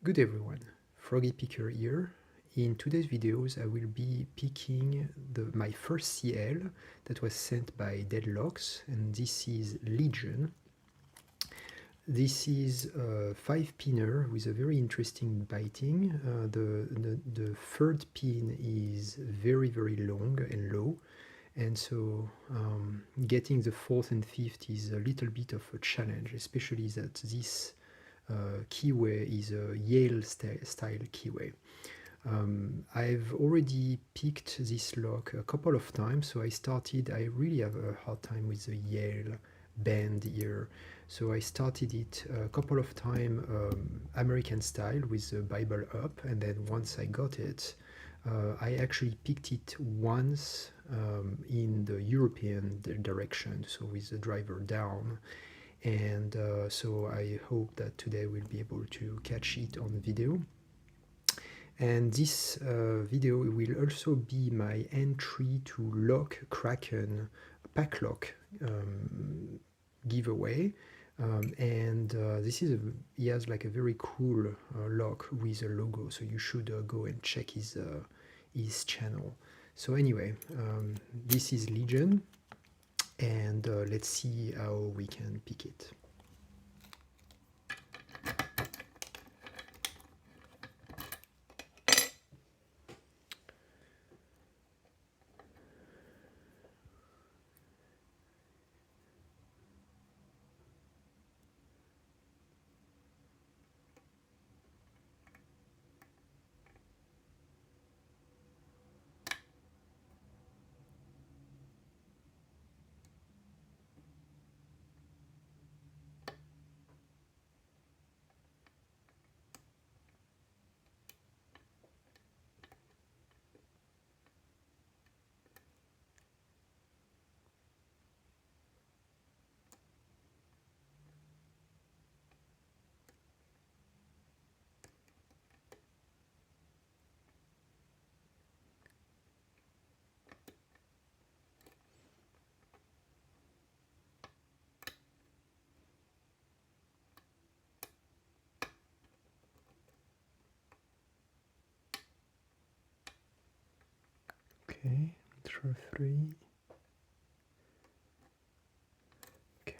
Good everyone, Froggy Picker here. In today's videos I will be picking my first CL that was sent by Deadlocks, and this is Legion. This is a 5-pinner with a very interesting biting. The third pin is very long and low, and so getting the fourth and fifth is a little bit of a challenge, especially that this keyway is a Yale style keyway. I've already picked this lock a couple of times, so I really have a hard time with the Yale band here. So I started it a couple of times American style with the Bible up, and then once I got it, I actually picked it once in the European direction, so with the driver down. And so I hope that today we'll be able to catch it on video. And this video will also be my entry to lock kraKen pack lock giveaway. This is he has like a very cool lock with a logo, so you should go and check his channel. So anyway, this is Legion, and let's see how we can pick it. Okay, draw 3. Okay.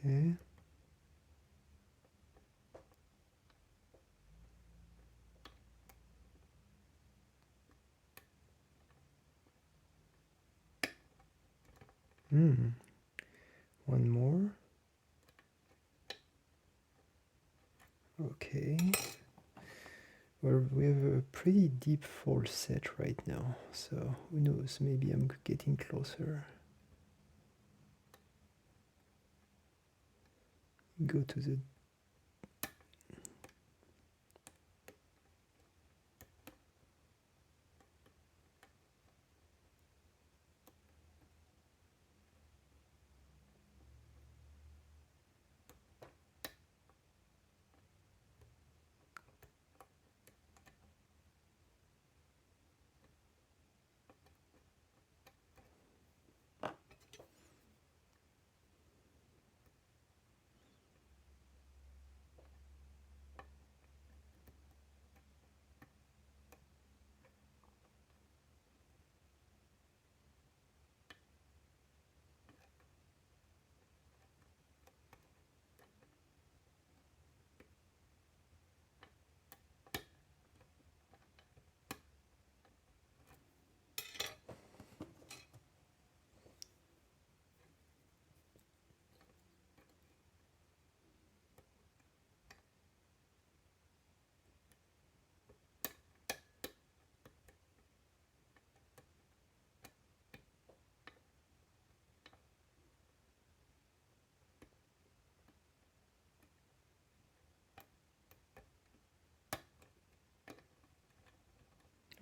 Okay. One more. Okay. Well, we have a pretty deep fold set right now, so who knows, maybe I'm getting closer. Go to the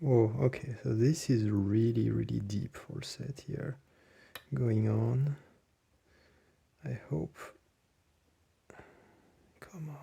Oh, okay, so this is really, really deep falset here going on. I hope. Come on.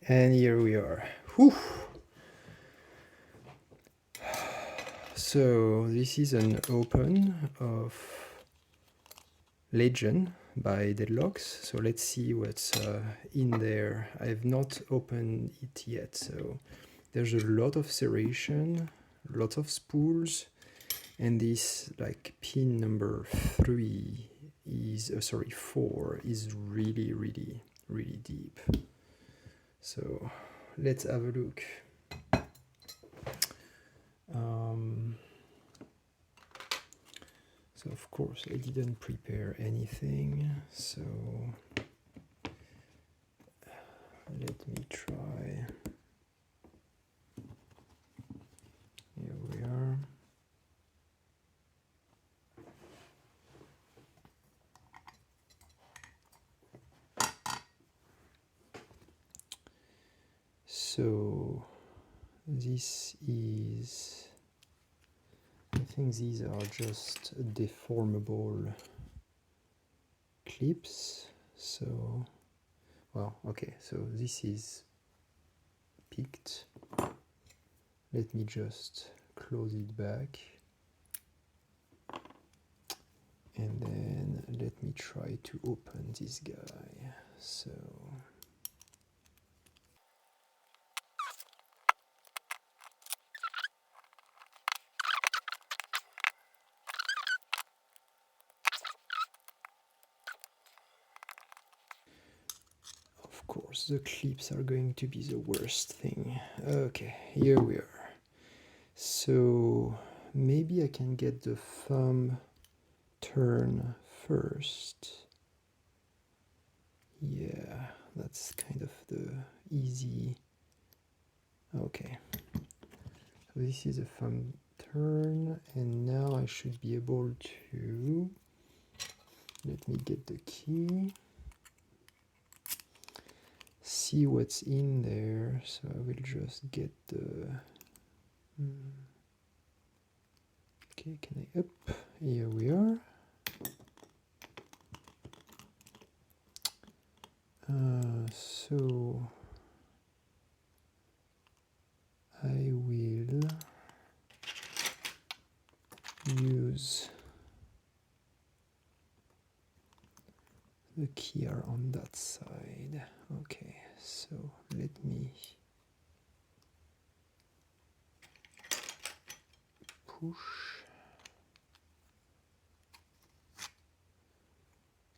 And here we are. Whew. So this is an open of Legend by Deadlocks. So let's see what's in there. I've not opened it yet. So there's a lot of serration, lots of spools, and this like pin number 3 is sorry 4 is really, really, really deep. So let's have a look. So of course I didn't prepare anything, so let me try. Here we are. So this is, I think these are just deformable clips. So, well, okay, so this is peaked. Let me just close it back. And then let me try to open this guy. So of course the clips are going to be the worst thing. Okay, here we are. So maybe I can get the thumb turn first. Yeah, that's kind of the easy. Okay, so this is a thumb turn, and now I should be able to, let me get the key, see what's in there. So I will just get the okay, can I up? Here we are. So I will use the key on that side. Okay, so let me push.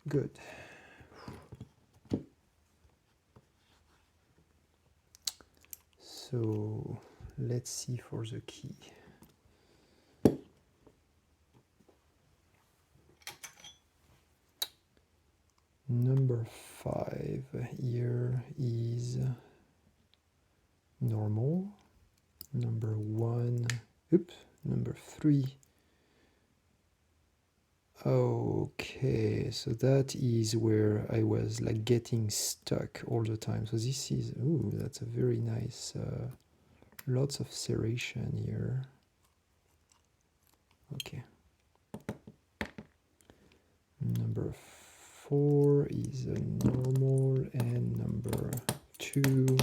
Good. So let's see for the key. Number 5 here is normal. Number 1, oops, number 3. Okay, so that is where I was like getting stuck all the time. So this is, ooh, that's a very nice, lots of serration here. Okay. Number 4 is a normal, and number 2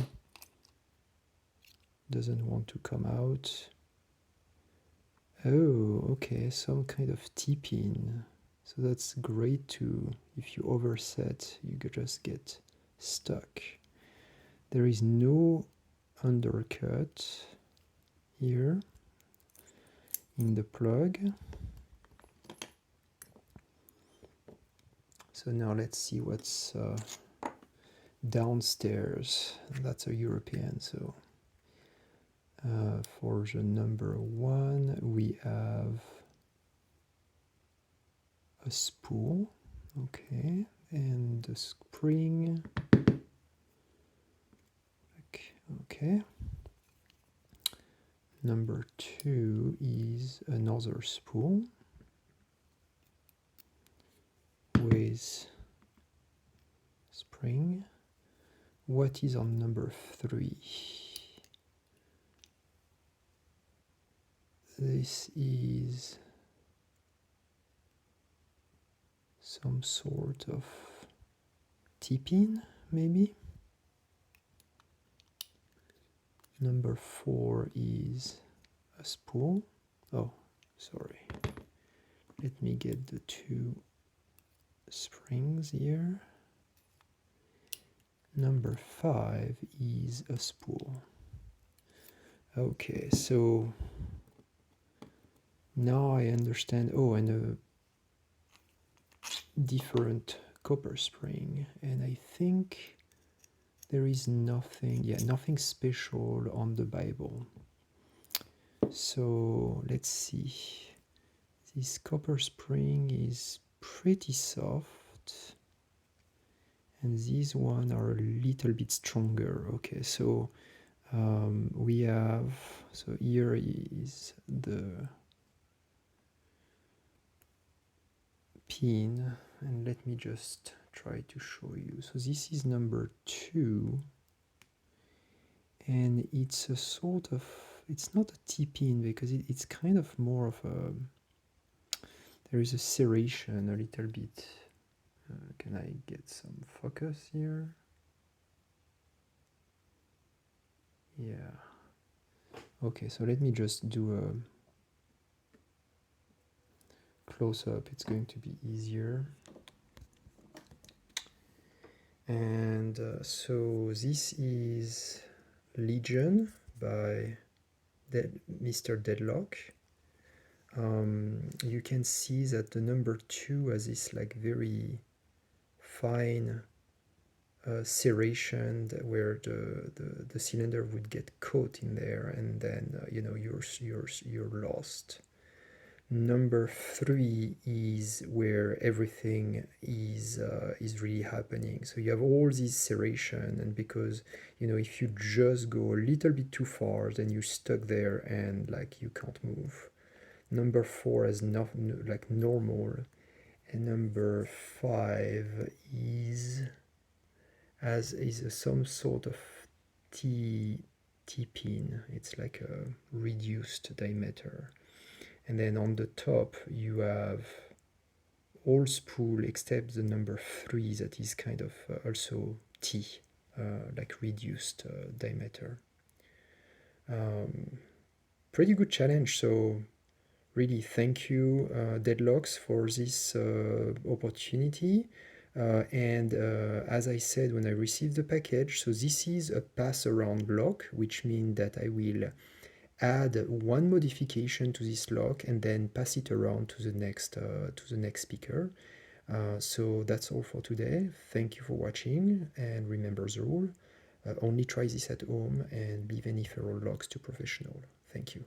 doesn't want to come out. Oh, okay, some kind of T-pin. So that's great too. If you overset, you could just get stuck. There is no undercut here in the plug. So now let's see what's downstairs. That's a European, so For the number 1, we have a spool, okay, and the spring, okay. Number 2 is another spool with spring. What is on number 3? This is some sort of T-pin, maybe. Number 4 is a spool. Oh, sorry. Let me get the 2 springs here. Number 5 is a spool. Okay, so now I understand. Oh, and a different copper spring, and I think there is nothing, nothing special on the Bible. So let's see. This copper spring is pretty soft, and these one are a little bit stronger. Okay, so we have, so here is the pin, and let me just try to show you. So this is number 2, and it's a sort of, it's not a T-pin because it's kind of more of a, there is a serration a little bit. Can I get some focus here? Yeah. Okay, so let me just do a close-up. It's going to be easier. And so this is Legion by Mr. Deadlock. You can see that the number 2 has this like very fine serration where the cylinder would get caught in there, and then you know, you're lost. Number 3 is where everything is really happening. So you have all this serration, and because, you know, if you just go a little bit too far, then you're stuck there and like you can't move. Number 4 is not like normal, and number 5 is some sort of T-pin. It's like a reduced diameter. And then on the top you have all spool except the number 3 that is kind of also T, like reduced diameter. Pretty good challenge. So really thank you, Deadlocks, for this opportunity. And as I said when I received the package, so this is a pass around lock, which means that I will add one modification to this lock and then pass it around to the next speaker. So that's all for today. Thank you for watching, and remember the rule: only try this at home and leave any ferrule locks to professional. Thank you.